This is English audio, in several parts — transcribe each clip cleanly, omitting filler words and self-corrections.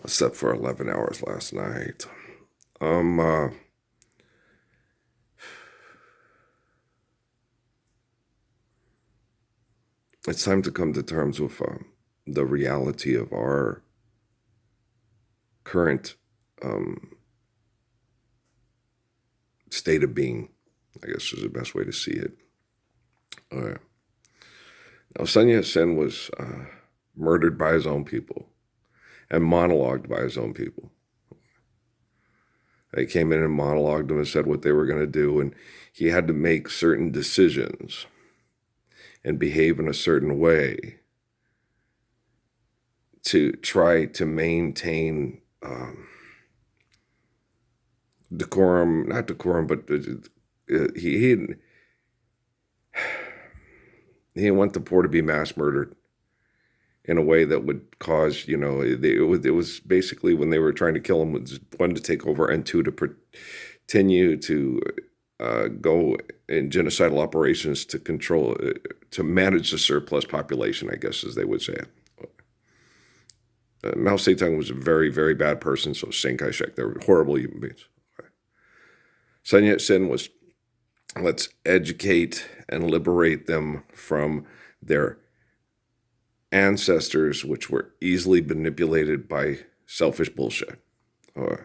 I slept for 11 hours last night. Um, uh, it's time to come to terms with the reality of our current um, state of being, I guess is the best way to see it. Uh, Now, Sun Yat-sen was murdered by his own people and monologued by his own people. They came in and monologued him and said what they were going to do, and he had to make certain decisions and behave in a certain way to try to maintain decorum, not decorum, but he didn't want the poor to be mass murdered in a way that would cause, it was basically when they were trying to kill him, was one, to take over, and two, to continue to go in genocidal operations to control, to manage the surplus population, I guess, as they would say it. Mao Zedong was a very, very bad person, so Chiang Kai-shek, they were horrible human beings. Okay. Sun Yat-sen was, let's educate and liberate them from their ancestors, which were easily manipulated by selfish bullshit. Uh,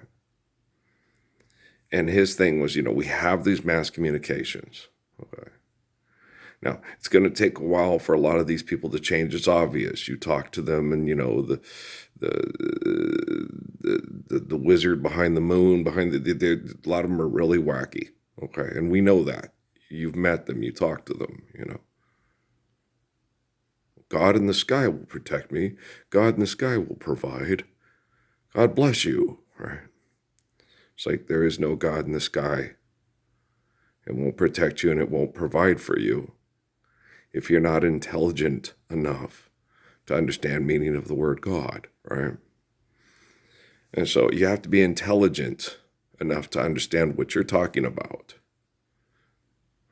and his thing was, we have these mass communications. Okay. Now, it's going to take a while for a lot of these people to change. It's obvious. You talk to them, and the wizard behind the moon, a lot of them are really wacky. Okay, and we know that. You've met them. You talk to them. God in the sky will protect me. God in the sky will provide. God bless you. Right? It's like there is no God in the sky. It won't protect you and it won't provide for you if you're not intelligent enough to understand meaning of the word God, right? And so you have to be intelligent enough to understand what you're talking about.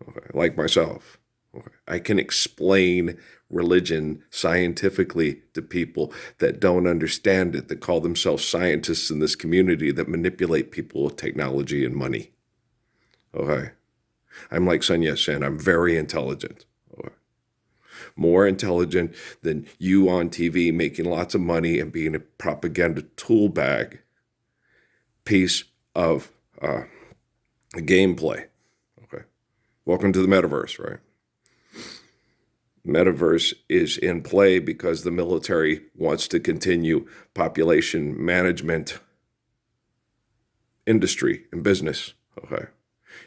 Okay. Like myself. Okay. I can explain religion scientifically to people that don't understand it, that call themselves scientists in this community, that manipulate people with technology and money. Okay. I'm like Sun Yat-sen. I'm very intelligent. Okay. More intelligent than you on TV making lots of money and being a propaganda tool bag piece of gameplay. Okay. Welcome to the metaverse, right? Metaverse is in play because the military wants to continue population management industry and business. Okay.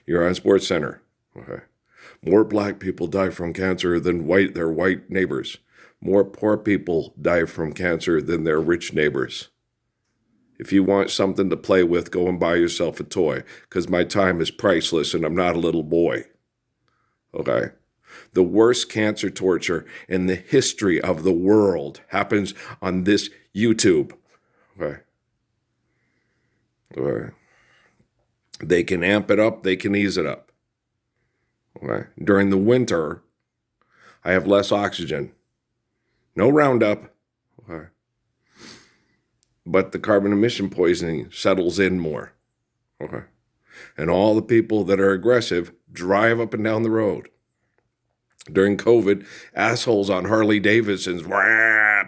You're on Sports Center. Okay. More black people die from cancer than their white neighbors. More poor people die from cancer than their rich neighbors. If you want something to play with, go and buy yourself a toy, because my time is priceless and I'm not a little boy. Okay? The worst cancer torture in the history of the world happens on this YouTube. Okay? Okay. They can amp it up, they can ease it up. Okay? During the winter, I have less oxygen. No Roundup. Okay? But the carbon emission poisoning settles in more. Okay? And all the people that are aggressive drive up and down the road. During COVID, assholes on Harley Davidsons,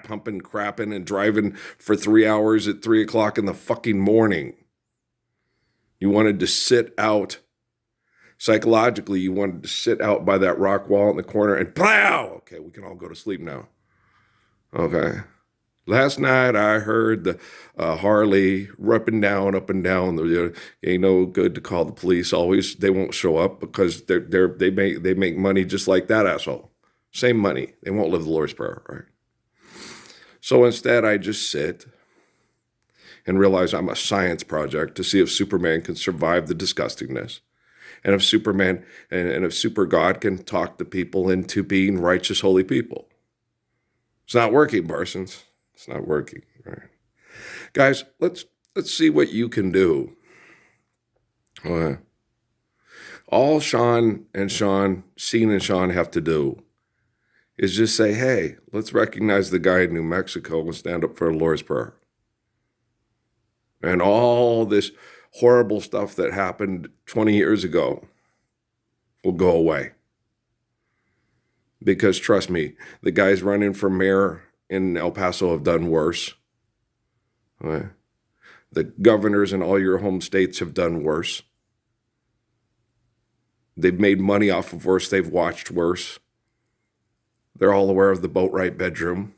pumping, crapping, and driving for 3 hours at 3 o'clock in the fucking morning. You wanted to sit out. Psychologically, you wanted to sit out by that rock wall in the corner and plow. Okay, we can all go to sleep now. Okay. Last night I heard the Harley up and down. Ain't no good to call the police. Always, they won't show up because they make money just like that asshole. Same money. They won't live the Lord's Prayer, right? So instead, I just sit and realize I'm a science project to see if Superman can survive the disgustingness, and if Superman and if Super God can talk the people into being righteous, holy people. It's not working, Parsons. It's not working, right? Guys, let's see what you can do. All Sean, Scene and Sean have to do is just say, hey, let's recognize the guy in New Mexico and stand up for the Lord's Prayer. And all this horrible stuff that happened 20 years ago will go away. Because trust me, the guys running for mayor in El Paso have done worse. Okay? The governors in all your home states have done worse. They've made money off of worse. They've watched worse. They're all aware of the Boatwright bedroom.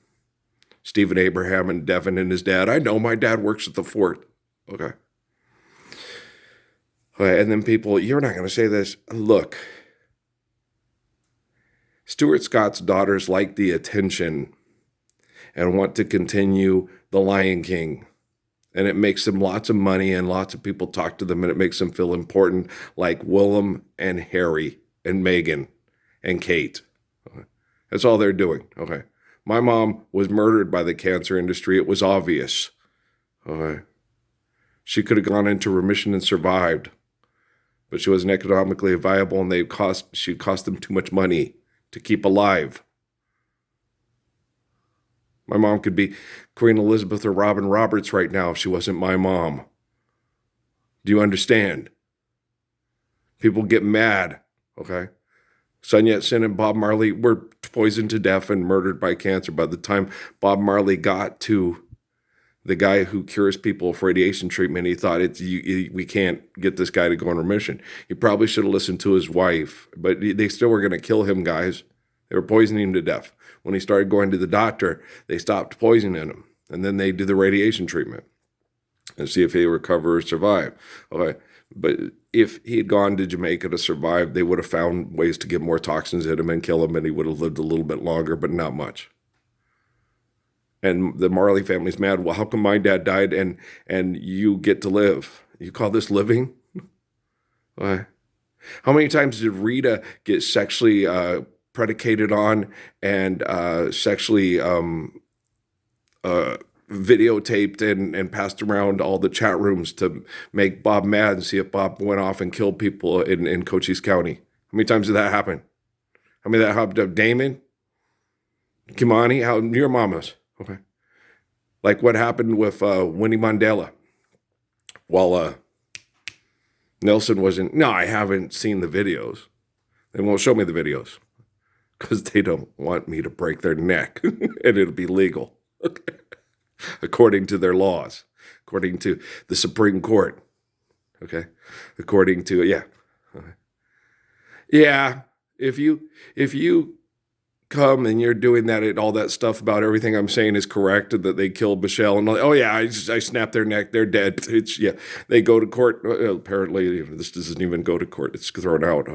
Stephen Abraham and Devin and his dad. I know my dad works at the fort. Okay. And then people, you're not going to say this. Look, Stuart Scott's daughters like the attention and want to continue The Lion King. And it makes them lots of money and lots of people talk to them and it makes them feel important, like Willem and Harry and Meghan and Kate. Okay. That's all they're doing. Okay. My mom was murdered by the cancer industry. It was obvious. Okay. She could have gone into remission and survived, but she wasn't economically viable and she cost them too much money to keep alive. My mom could be Queen Elizabeth or Robin Roberts right now if she wasn't my mom. Do you understand? People get mad, okay? Sun Yat-sen and Bob Marley were poisoned to death and murdered by cancer. By the time Bob Marley got to the guy who cures people with radiation treatment, he thought, we can't get this guy to go in remission. He probably should have listened to his wife, but they still were going to kill him, guys. They were poisoning him to death. When he started going to the doctor, they stopped poisoning him. And then they did the radiation treatment and see if he would recover or survive. Okay. But if he had gone to Jamaica to survive, they would have found ways to get more toxins in him and kill him, and he would have lived a little bit longer, but not much. And the Marley family's mad. Well, how come my dad died and you get to live? You call this living? Why? How many times did Rita get sexually predicated on and sexually videotaped and passed around all the chat rooms to make Bob mad and see if Bob went off and killed people in Cochise County? How many times did that happen? How many that happened to Damon? Kimani? How your mamas? Okay. Like what happened with Winnie Mandela? While Nelson wasn't... No, I haven't seen the videos. They won't show me the videos because they don't want me to break their neck and it'll be legal. Okay. According to their laws, according to the Supreme Court. Okay. According to, yeah. Okay. Yeah. If you come and you're doing that and all that stuff about everything I'm saying is correct and that they killed Michelle and oh yeah, I snapped their neck, they're dead. It's, yeah, they go to court. Apparently this doesn't even go to court. It's thrown out.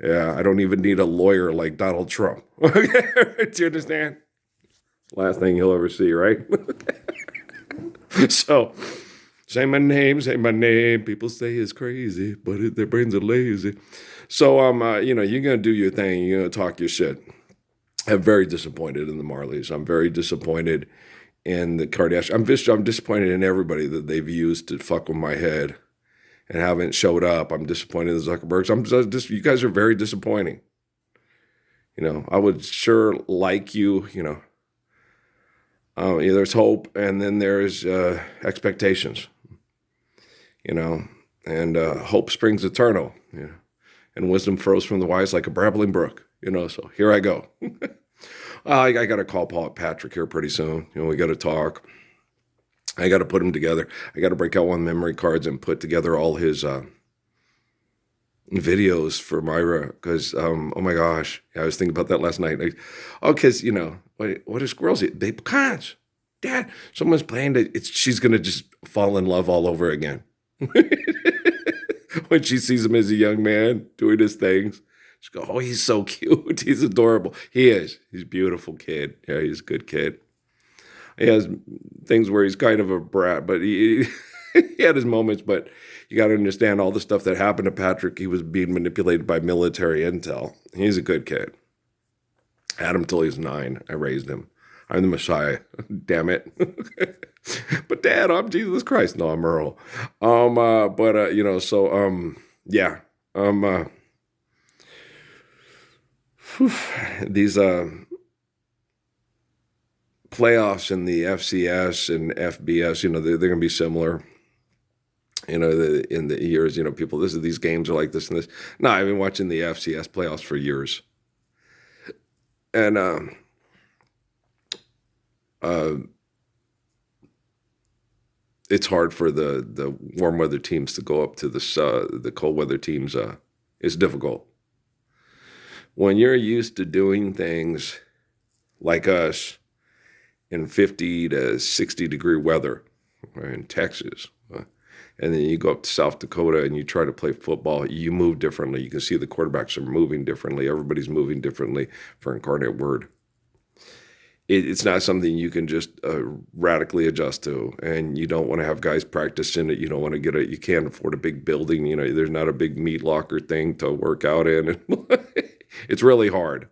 Yeah, I don't even need a lawyer like Donald Trump. Do you understand? Last thing you'll ever see, right? So, say my name. People say it's crazy, but their brains are lazy. So, you're going to do your thing. You're going to talk your shit. I'm very disappointed in the Marleys. I'm very disappointed in the Kardashians. I'm disappointed in everybody that they've used to fuck with my head and haven't showed up. I'm disappointed in the Zuckerbergs. You guys are very disappointing. I would sure like you, there's hope and then there's expectations, and hope springs eternal, and wisdom flows from the wise like a babbling brook, so here I go. I got to call Patrick here pretty soon. We got to talk. I got to put them together. I got to break out one of the memory cards and put together all his videos for Myra because, oh my gosh, I was thinking about that last night. Because, what do squirrels eat? They pecans. Dad, someone's playing that she's going to just fall in love all over again. When she sees him as a young man doing his things, she goes, oh, he's so cute. He's adorable. He is. He's a beautiful kid. Yeah, he's a good kid. He has things where he's kind of a brat, but he had his moments. But you got to understand all the stuff that happened to Patrick. He was being manipulated by military intel. He's a good kid. I had him till he was 9. I raised him. I'm the Messiah. Damn it. But Dad, I'm Jesus Christ. No, I'm Earl. Yeah. These playoffs in the FCS and FBS, they're going to be similar. In the years, people, these games are like this and this. No, I've been watching the FCS playoffs for years, and uh, it's hard for the warm weather teams to go up to the cold weather teams. It's difficult when you're used to doing things like us in 50 to 60 degree weather, right, in Texas. And then you go up to South Dakota and you try to play football, you move differently. You can see the quarterbacks are moving differently. Everybody's moving differently, for incarnate word. It's not something you can just radically adjust to. And you don't want to have guys practice in it. You don't want to you can't afford a big building. There's not a big meat locker thing to work out in. It's really hard.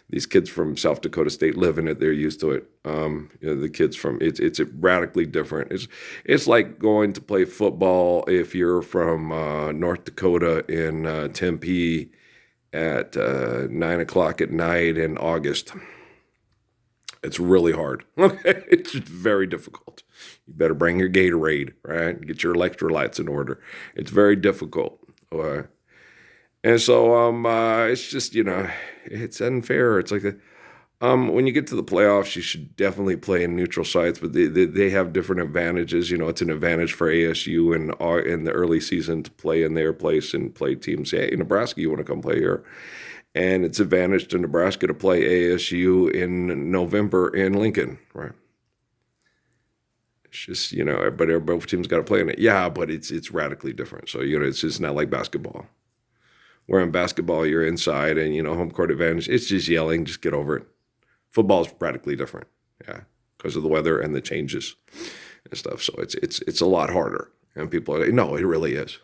These kids from South Dakota State live in it; they're used to it. The kids from it's radically different. It's like going to play football if you're from North Dakota in Tempe at 9 o'clock at night in August. It's really hard. Okay, it's very difficult. You better bring your Gatorade, right? Get your electrolytes in order. It's very difficult. And so it's just, it's unfair. It's like when you get to the playoffs, you should definitely play in neutral sites, but they have different advantages. It's an advantage for ASU in the early season to play in their place and play teams. Hey, Nebraska, you want to come play here? And it's advantage to Nebraska to play ASU in November in Lincoln, right? It's just, but both teams got to play in it. Yeah, but it's radically different. So, it's just not like basketball. Where in basketball, you're inside and, home court advantage. It's just yelling, just get over it. Football is radically different, yeah, because of the weather and the changes and stuff. So it's a lot harder. And people are like, no, it really is.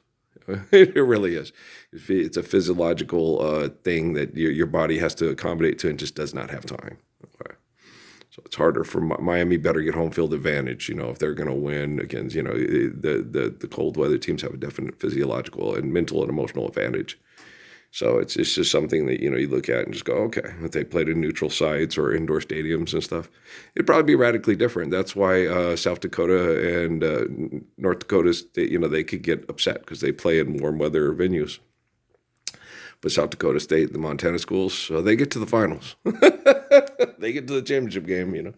It really is. It's a physiological thing that your body has to accommodate to and just does not have time. Okay. So it's harder for Miami. Better get home field advantage. If they're going to win against, the cold weather teams have a definite physiological and mental and emotional advantage. So it's just something that, you look at and just go, okay, if they played in neutral sites or indoor stadiums and stuff, it'd probably be radically different. That's why South Dakota and North Dakota, they could get upset because they play in warm weather venues. But South Dakota State, the Montana schools, they get to the finals. They get to the championship game,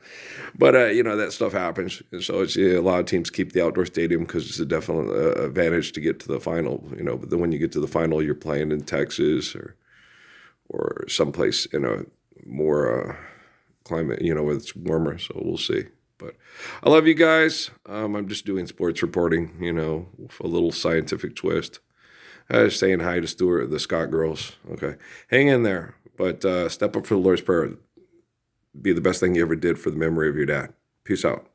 But, that stuff happens. And so it's a lot of teams keep the outdoor stadium because it's a definite advantage to get to the final, But then when you get to the final, you're playing in Texas or someplace in a more climate, where it's warmer. So we'll see. But I love you guys. I'm just doing sports reporting, with a little scientific twist. Saying hi to Stuart, the Scott girls. Okay. Hang in there. But step up for the Lord's Prayer. Be the best thing you ever did for the memory of your dad. Peace out.